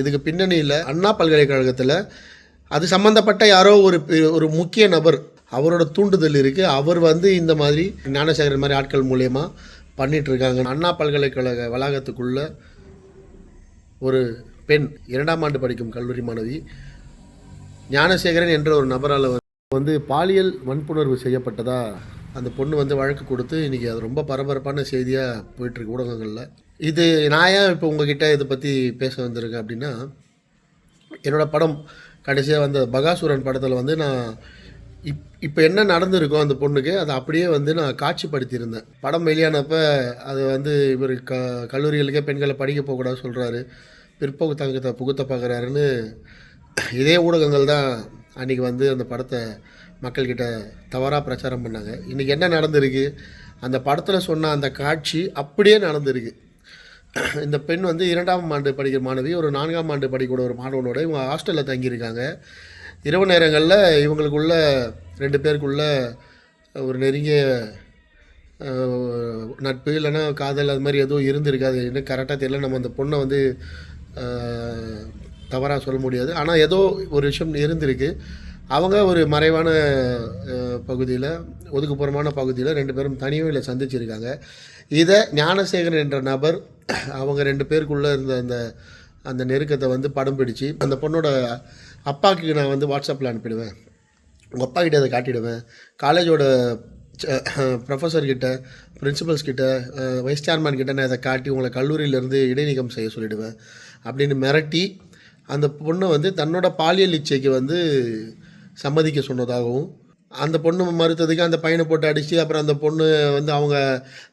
இதுக்கு பின்னணியில் அண்ணா பல்கலைக்கழகத்தில் அது சம்மந்தப்பட்ட யாரோ ஒரு முக்கிய நபர் அவரோட தூண்டுதல் இருக்குது. அவர் இந்த மாதிரி ஞானசேகரன் மாதிரி ஆட்கள் மூலயமா பண்ணிகிட்ருக்காங்க. அண்ணா பல்கலைக்கழக வளாகத்துக்குள்ள ஒரு பெண் 2ஆம் ஆண்டு படிக்கும் கல்லூரி மாணவி ஞானசேகரன் என்ற ஒரு நபரால் பாலியல் வன்புணர்வு செய்யப்பட்டதா அந்த பொண்ணு வழக்கு கொடுத்து இன்றைக்கி அது ரொம்ப பரபரப்பான செய்தியாக போயிட்டுருக்கு ஊடகங்களில். இது நான் ஏன் இப்போ உங்ககிட்ட இதை பற்றி பேச வந்திருக்கேன் அப்படின்னா, என்னோடய படம் கடைசியாக வந்த பகாசுரன் படத்தில் நான் இப்போ என்ன நடந்திருக்கோ அந்த பொண்ணுக்கு அதை அப்படியே நான் காட்சிப்படுத்தியிருந்தேன். படம் வெளியானப்போ அது இவர் கல்லூரிகளுக்கே பெண்களை படிக்க போகக்கூடாது சொல்கிறாரு, பிற்போக்கு தங்கத்தை புகுத்த பார்க்குறாருன்னு இதே ஊடகங்கள் தான் அன்றைக்கி அந்த படத்தை மக்கள்கிட்ட தவறாக பிரச்சாரம் பண்ணாங்க. இன்றைக்கி என்ன நடந்திருக்கு, அந்த படத்தில் சொன்ன அந்த காட்சி அப்படியே நடந்திருக்கு. இந்த பெண் 2ஆம் ஆண்டு படிக்கிற மாணவி ஒரு 4ஆம் ஆண்டு படிக்கிற ஒரு மாணவனோட இவங்க ஹாஸ்டலில் தங்கியிருக்காங்க. இரவு நேரங்களில் இவங்களுக்குள்ள 2 பேருக்குள்ள ஒரு நெருங்கிய நட்பு இல்லைன்னா காதல் அது மாதிரி எதுவும் இருந்திருக்காது. இன்னும் கரெக்டாக தெரியல. நம்ம அந்த பொண்ணை தவறாக சொல்ல முடியாது. ஆனால் ஏதோ ஒரு விஷயம் இருந்திருக்கு. அவங்க ஒரு மறைவான பகுதியில், ஒதுக்குப்புறமான பகுதியில் 2 பேரும் தனிமையில் சந்திச்சிருக்காங்க. இதை ஞானசேகரன் என்ற நபர் அவங்க 2 பேருக்குள்ளே இருந்த அந்த நெருக்கத்தை படம் பிடிச்சி அந்த பொண்ணோட அப்பாவுக்கு நான் வாட்ஸ்அப்பில் அனுப்பிடுவேன், உங்கள் அப்பா கிட்டே அதை காட்டிடுவேன், காலேஜோட ப்ரொஃபஸர்கிட்ட, பிரின்சிபல்ஸ்கிட்ட, வைஸ் சேர்மேன் கிட்ட நான் இதை காட்டி உங்களை கல்லூரியிலேருந்து இடைநீக்கம் செய்ய சொல்லிவிடுவேன் அப்படின்னு மிரட்டி அந்த பொண்ணை தன்னோட பாலியல் இச்சைக்கு சம்மதிக்க சொன்னதாகவும், அந்த பொண்ணு மறுத்ததுக்கு அந்த பையனை போட்டு அடித்து அப்புறம் அந்த பொண்ணு அவங்க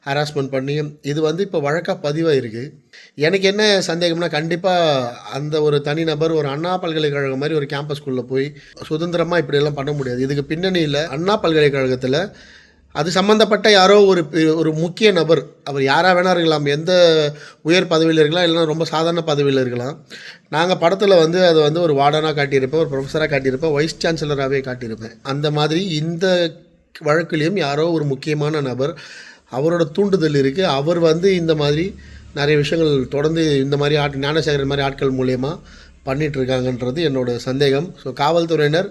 ஹராஸ்மெண்ட் பண்ணி இது இப்போ வழக்காக பதிவாயிருக்கு. எனக்கு என்ன சந்தேகம்னா, கண்டிப்பாக அந்த ஒரு தனிநபர் ஒரு அண்ணா பல்கலைக்கழகம் மாதிரி ஒரு கேம்பஸ்குள்ளே போய் சுதந்திரமாக இப்படியெல்லாம் பண்ண முடியாது. இதுக்கு பின்னணியில் அண்ணா பல்கலைக்கழகத்தில் அது சம்மந்தப்பட்ட யாரோ ஒரு முக்கிய நபர், அவர் யாராக வேணா இருக்கலாம், எந்த உயர் பதவியில் இருக்கலாம், இல்லைனா ரொம்ப சாதாரண பதவியில் இருக்கலாம். நாங்கள் படத்தில் அதை ஒரு வார்டனாக காட்டியிருப்பேன், ஒரு ப்ரொஃபஸராக காட்டியிருப்பேன், வைஸ் சான்சலராகவே காட்டியிருப்பேன். அந்த மாதிரி இந்த வழக்குலேயும் யாரோ ஒரு முக்கியமான நபர் அவரோட தூண்டுதல் இருக்குது. அவர் இந்த மாதிரி நிறைய விஷயங்கள் தொடர்ந்து இந்த மாதிரி ஞானசேகரன் மாதிரி ஆட்கள் மூலயமா பண்ணிகிட்ருக்காங்கன்றது என்னோடய சந்தேகம். ஸோ காவல்துறையினர்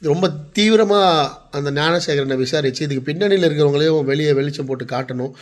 ரொம்ப தீவிரமாக அந்த ஞானசேகரனை விசாரித்து இதுக்கு பின்னணியில் இருக்கிறவங்களையும் வெளியே வெளிச்சம் போட்டு காட்டணும்.